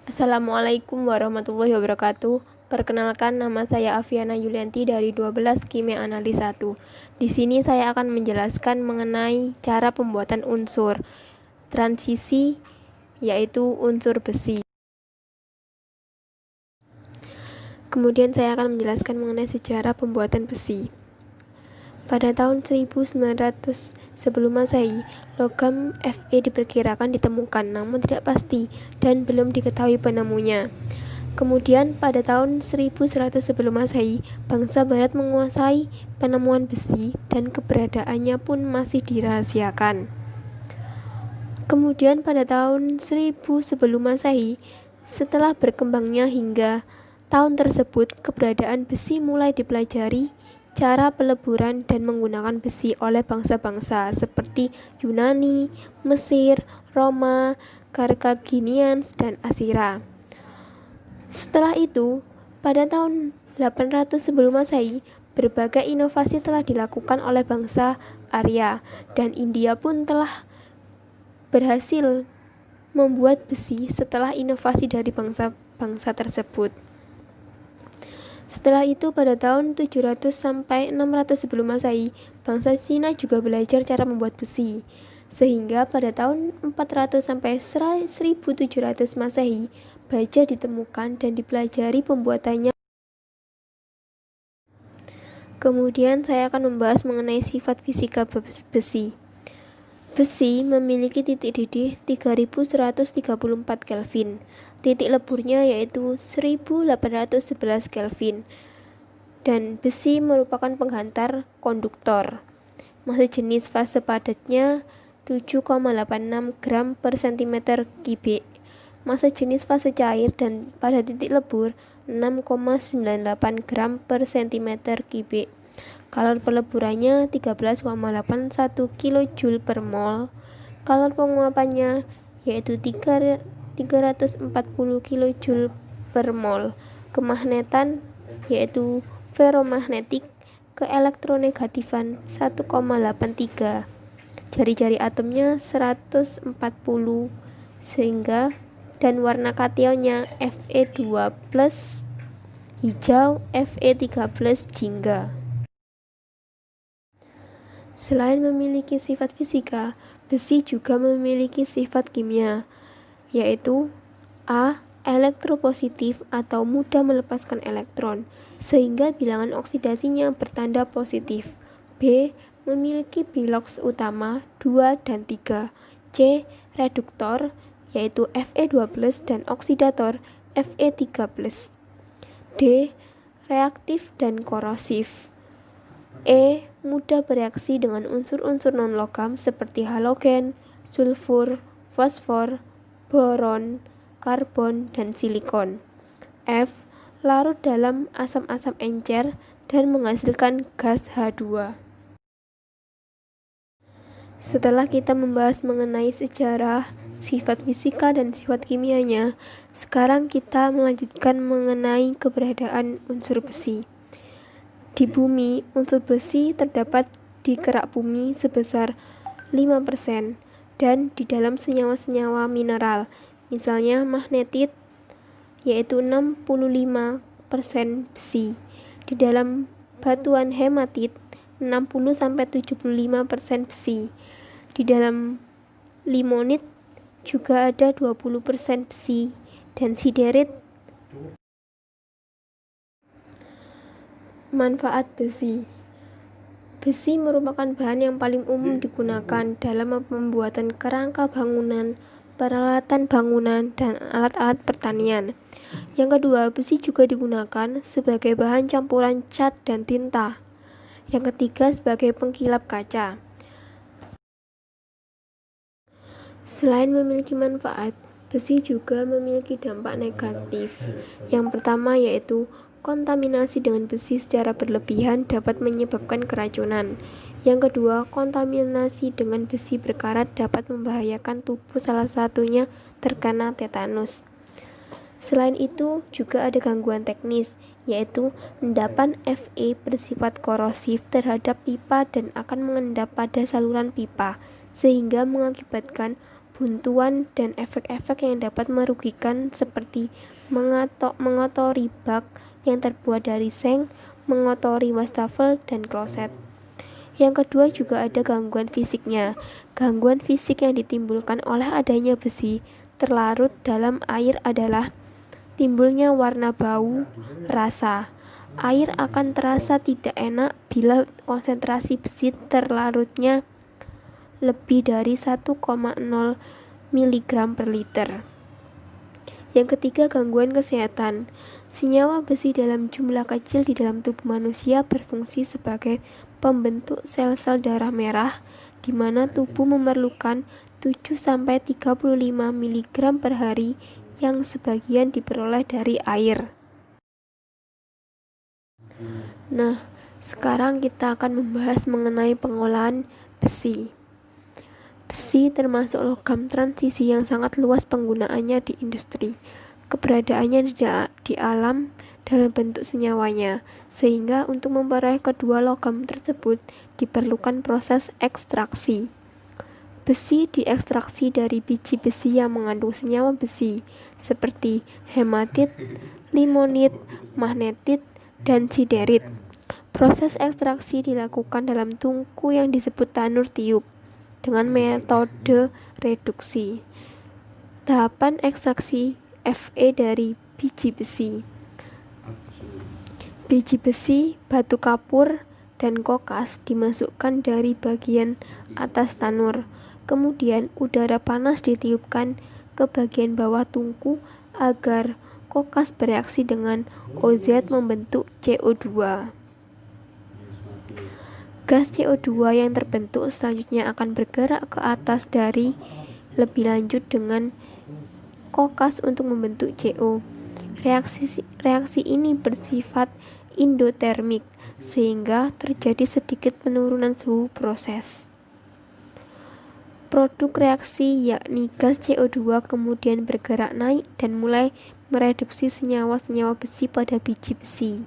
Assalamualaikum warahmatullahi wabarakatuh. Perkenalkan, nama saya Aviana Yulianti dari 12 Kimia Analis 1. Di sini saya akan menjelaskan mengenai cara pembuatan unsur transisi, yaitu unsur besi. Kemudian saya akan menjelaskan mengenai sejarah pembuatan besi. Pada tahun 1900 sebelum Masehi, logam Fe diperkirakan ditemukan, namun tidak pasti dan belum diketahui penemunya. Kemudian pada tahun 1100 sebelum Masehi, bangsa Barat menguasai penemuan besi dan keberadaannya pun masih dirahasiakan. Kemudian pada tahun 1000 sebelum Masehi, setelah berkembangnya hingga tahun tersebut, keberadaan besi mulai dipelajari, cara peleburan dan menggunakan besi oleh bangsa-bangsa seperti Yunani, Mesir, Roma, Carthaginians, dan Assyria. Setelah itu, pada tahun 800 sebelum Masehi, berbagai inovasi telah dilakukan oleh bangsa Arya, dan India pun telah berhasil membuat besi setelah inovasi dari bangsa-bangsa tersebut. Setelah itu, pada tahun 700 sampai 600 sebelum Masehi, bangsa Cina juga belajar cara membuat besi. Sehingga pada tahun 400 sampai 1700 Masehi, baja ditemukan dan dipelajari pembuatannya. Kemudian saya akan membahas mengenai sifat fisika besi. Besi memiliki titik didih 3134 Kelvin. Titik leburnya yaitu 1811 Kelvin. Dan besi merupakan penghantar konduktor. Massa jenis fase padatnya 7,86 gram per cm kubik. Massa jenis fase cair dan pada titik lebur 6,98 gram per cm kubik. Kalor peleburannya 13,81 kJ per mol. Kalor penguapannya yaitu 340 kJ per mol. Kemagnetan yaitu ferromagnetik, keelektronegatifan 1,83. Jari-jari atomnya 140 sehingga dan warna kationnya Fe2+, hijau, Fe3+ jingga. Selain memiliki sifat fisika, besi juga memiliki sifat kimia, yaitu A. Elektropositif atau mudah melepaskan elektron, sehingga bilangan oksidasinya bertanda positif. B. Memiliki biloks utama 2 dan 3. C. Reduktor, yaitu Fe2+ dan oksidator Fe3+. D. Reaktif dan korosif. E. Mudah bereaksi dengan unsur-unsur non-logam seperti halogen, sulfur, fosfor, boron, karbon, dan silikon. F. Larut dalam asam-asam encer dan menghasilkan gas H2. Setelah kita membahas mengenai sejarah, sifat fisika, dan sifat kimianya, sekarang kita melanjutkan mengenai keberadaan unsur besi. Di bumi, unsur besi terdapat di kerak bumi sebesar 5% dan di dalam senyawa-senyawa mineral, misalnya magnetit, yaitu 65% besi. Di dalam batuan hematit, 60-75% besi. Di dalam limonit juga ada 20% besi, dan siderit. Manfaat besi. Besi merupakan bahan yang paling umum digunakan dalam pembuatan kerangka bangunan, peralatan bangunan, dan alat-alat pertanian. Yang kedua, besi juga digunakan sebagai bahan campuran cat dan tinta. Yang ketiga, sebagai pengkilap kaca. Selain memiliki manfaat, besi juga memiliki dampak negatif. Yang pertama yaitu kontaminasi dengan besi secara berlebihan dapat menyebabkan keracunan. Yang kedua, kontaminasi dengan besi berkarat dapat membahayakan tubuh, salah satunya terkena tetanus. Selain itu, juga ada gangguan teknis, yaitu endapan Fe bersifat korosif terhadap pipa dan akan mengendap pada saluran pipa, sehingga mengakibatkan buntuan, dan efek-efek yang dapat merugikan seperti mengotori bak yang terbuat dari seng, mengotori wastafel dan kloset. Yang kedua juga ada gangguan fisiknya. Gangguan fisik yang ditimbulkan oleh adanya besi terlarut dalam air adalah timbulnya warna bau, rasa. Air akan terasa tidak enak bila konsentrasi besi terlarutnya lebih dari 1,0 mg per liter. Yang ketiga, gangguan kesehatan. Senyawa besi dalam jumlah kecil di dalam tubuh manusia berfungsi sebagai pembentuk sel-sel darah merah, di mana tubuh memerlukan 7-35 mg per hari yang sebagian diperoleh dari air. Nah, sekarang kita akan membahas mengenai pengolahan besi. Besi termasuk logam transisi yang sangat luas penggunaannya di industri. Keberadaannya di alam dalam bentuk senyawanya, sehingga untuk memperoleh kedua logam tersebut diperlukan proses ekstraksi. Besi diekstraksi dari biji besi yang mengandung senyawa besi, seperti hematit, limonit, magnetit, dan siderit. Proses ekstraksi dilakukan dalam tungku yang disebut tanur tiup dengan metode reduksi. Tahapan ekstraksi Fe dari biji besi. Biji besi, batu kapur, dan kokas dimasukkan dari bagian atas tanur. Kemudian udara panas ditiupkan ke bagian bawah tungku agar kokas bereaksi dengan OZ membentuk CO2. Gas CO2 yang terbentuk selanjutnya akan bergerak ke atas dari lebih lanjut dengan kokas untuk membentuk CO. Reaksi ini bersifat endotermik, sehingga terjadi sedikit penurunan suhu proses. Produk reaksi yakni gas CO2 kemudian bergerak naik dan mulai mereduksi senyawa-senyawa besi pada biji besi.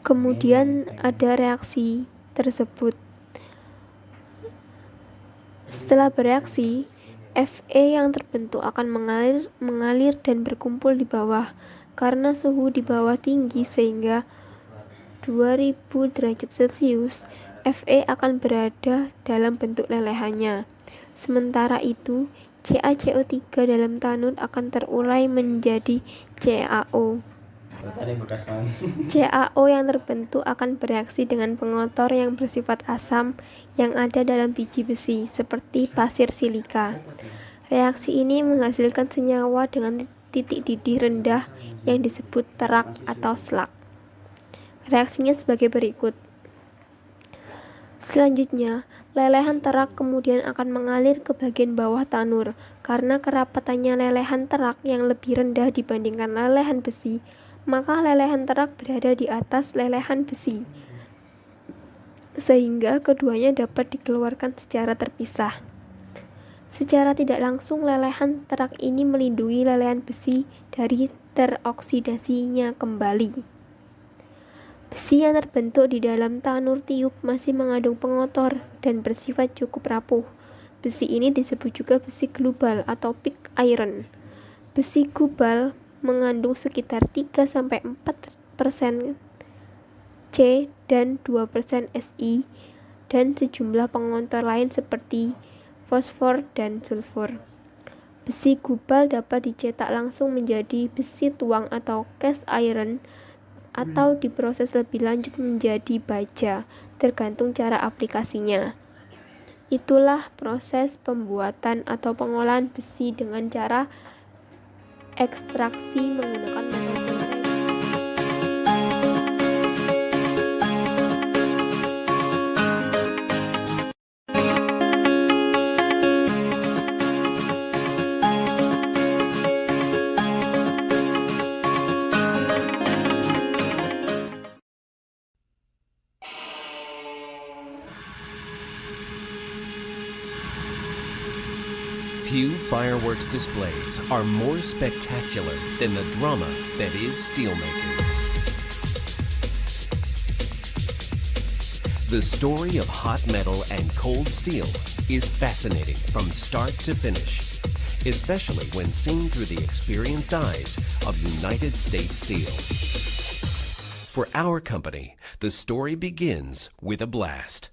Kemudian ada reaksi tersebut. Setelah bereaksi, Fe yang terbentuk akan mengalir dan berkumpul di bawah. Karena suhu di bawah tinggi sehingga 2000 derajat Celcius, Fe akan berada dalam bentuk lelehannya. Sementara itu, CaCO3 dalam tanur akan terurai menjadi CaO. CaO yang terbentuk akan bereaksi dengan pengotor yang bersifat asam yang ada dalam biji besi, seperti pasir silika. Reaksi ini menghasilkan senyawa dengan titik didih rendah yang disebut terak atau slag. Reaksinya sebagai berikut. Selanjutnya, lelehan terak kemudian akan mengalir ke bagian bawah tanur. Karena kerapatannya lelehan terak yang lebih rendah dibandingkan lelehan besi, maka lelehan terak berada di atas lelehan besi, sehingga keduanya dapat dikeluarkan secara terpisah. Secara tidak langsung, lelehan terak ini melindungi lelehan besi dari teroksidasinya kembali. Besi yang terbentuk di dalam tanur tiup masih mengandung pengotor dan bersifat cukup rapuh. Besi ini disebut juga besi global atau pig iron. Besi global mengandung sekitar 3-4% C dan 2% Si dan sejumlah pengontor lain seperti fosfor dan sulfur. Besi global dapat dicetak langsung menjadi besi tuang atau cast iron atau diproses lebih lanjut menjadi baja, tergantung cara aplikasinya. Itulah proses pembuatan atau pengolahan besi dengan cara ekstraksi menggunakan metode. Few fireworks displays are more spectacular than the drama that is steelmaking. The story of hot metal and cold steel is fascinating from start to finish, especially when seen through the experienced eyes of United States Steel. For our company, the story begins with a blast.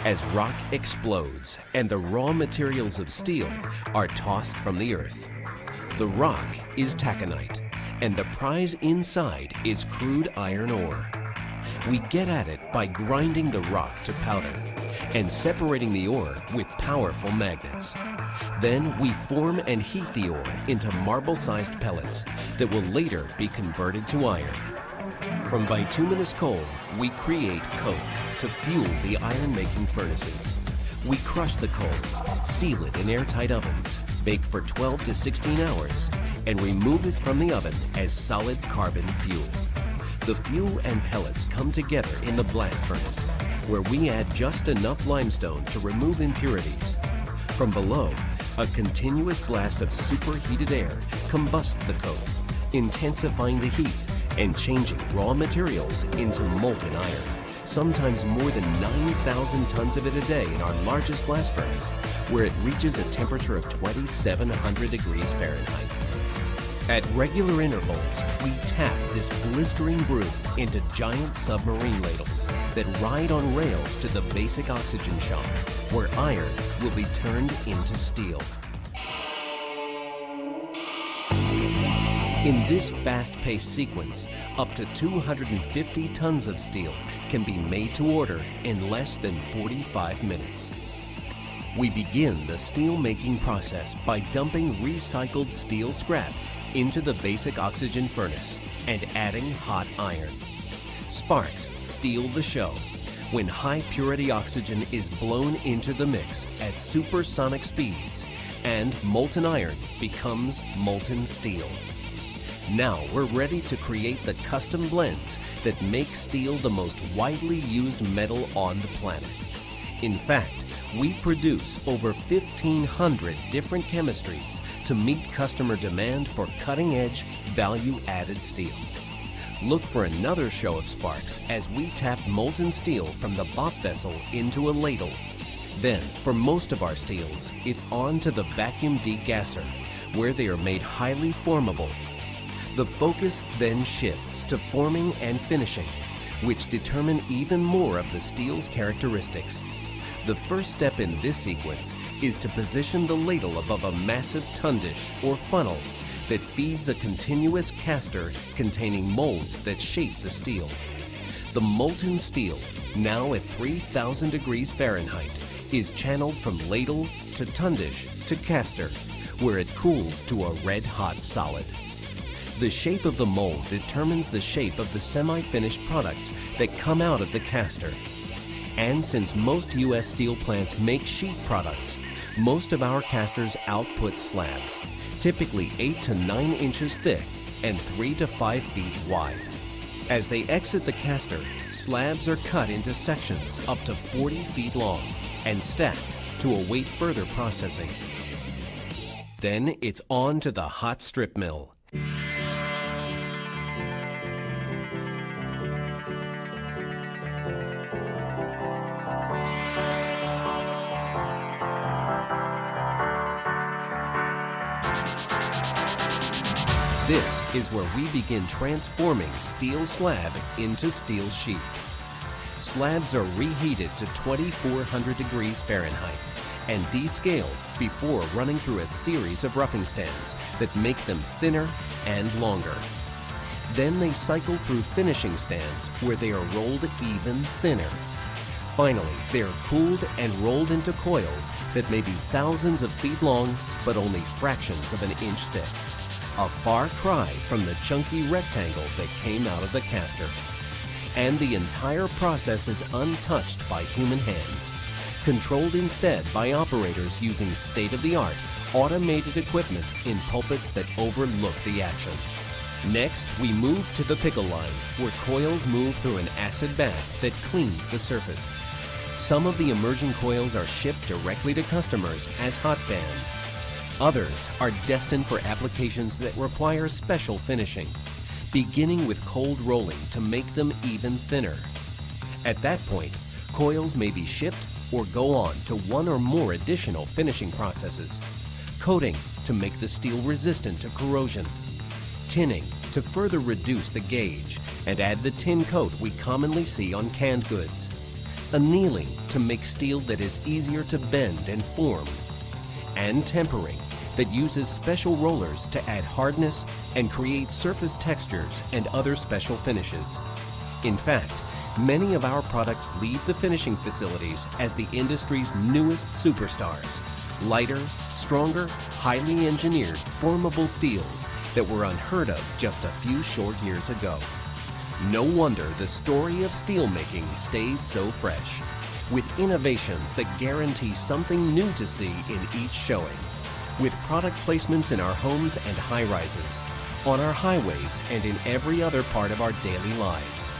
As rock explodes and the raw materials of steel are tossed from the earth. The rock is taconite, and the prize inside is crude iron ore. We get at it by grinding the rock to powder and separating the ore with powerful magnets. Then we form and heat the ore into marble-sized pellets that will later be converted to iron. From bituminous coal, we create coke to fuel the iron-making furnaces. We crush the coal, seal it in airtight ovens, bake for 12 to 16 hours, and remove it from the oven as solid carbon fuel. The fuel and pellets come together in the blast furnace, where we add just enough limestone to remove impurities. From below, a continuous blast of superheated air combusts the coke, intensifying the heat and changing raw materials into molten iron. Sometimes more than 9,000 tons of it a day in our largest blast furnace, where it reaches a temperature of 2,700 degrees Fahrenheit. At regular intervals, we tap this blistering brew into giant submarine ladles that ride on rails to the basic oxygen shop, where iron will be turned into steel. In this fast-paced sequence, up to 250 tons of steel can be made to order in less than 45 minutes. We begin the steel-making process by dumping recycled steel scrap into the basic oxygen furnace and adding hot iron. Sparks steal the show when high-purity oxygen is blown into the mix at supersonic speeds and molten iron becomes molten steel. Now we're ready to create the custom blends that make steel the most widely used metal on the planet. In fact, we produce over 1,500 different chemistries to meet customer demand for cutting-edge, value-added steel. Look for another show of sparks as we tap molten steel from the BOP vessel into a ladle. Then, for most of our steels, it's on to the vacuum degasser, where they are made highly formable. The focus then shifts to forming and finishing, which determine even more of the steel's characteristics. The first step in this sequence is to position the ladle above a massive tundish or funnel that feeds a continuous caster containing molds that shape the steel. The molten steel, now at 3,000 degrees Fahrenheit, is channeled from ladle to tundish to caster, where it cools to a red-hot solid. The shape of the mold determines the shape of the semi-finished products that come out of the caster. And since most U.S. steel plants make sheet products, most of our casters output slabs, typically 8 to 9 inches thick and 3 to 5 feet wide. As they exit the caster, slabs are cut into sections up to 40 feet long and stacked to await further processing. Then it's on to the hot strip mill. This is where we begin transforming steel slab into steel sheet. Slabs are reheated to 2,400 degrees Fahrenheit and descaled before running through a series of roughing stands that make them thinner and longer. Then they cycle through finishing stands where they are rolled even thinner. Finally, they are cooled and rolled into coils that may be thousands of feet long but only fractions of an inch thick. A far cry from the chunky rectangle that came out of the caster. And the entire process is untouched by human hands, controlled instead by operators using state-of-the-art automated equipment in pulpits that overlook the action. Next, we move to the pickle line, where coils move through an acid bath that cleans the surface. Some of the emerging coils are shipped directly to customers as hot band. Others are destined for applications that require special finishing. beginning with cold rolling to make them even thinner. At that point, coils may be shipped or go on to one or more additional finishing processes. Coating to make the steel resistant to corrosion. Tinning to further reduce the gauge and add the tin coat we commonly see on canned goods. Annealing to make steel that is easier to bend and form. And tempering that uses special rollers to add hardness and create surface textures and other special finishes. In fact, many of our products leave the finishing facilities as the industry's newest superstars. Lighter, stronger, highly engineered, formable steels that were unheard of just a few short years ago. No wonder the story of steelmaking stays so fresh, with innovations that guarantee something new to see in each showing, with product placements in our homes and high-rises, on our highways and in every other part of our daily lives,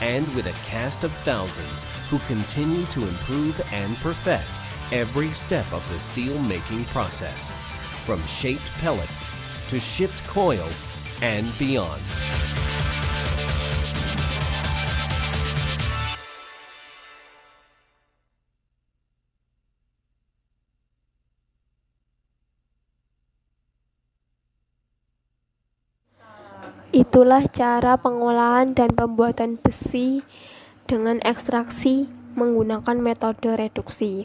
and with a cast of thousands who continue to improve and perfect every step of the steel-making process, from shaped pellet to shipped coil and beyond. Itulah cara pengolahan dan pembuatan besi dengan ekstraksi menggunakan metode reduksi.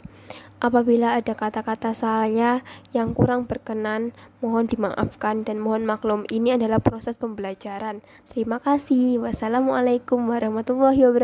Apabila ada kata-kata saya yang kurang berkenan, mohon dimaafkan dan mohon maklum, ini adalah proses pembelajaran. Terima kasih. Wassalamualaikum warahmatullahi wabarakatuh.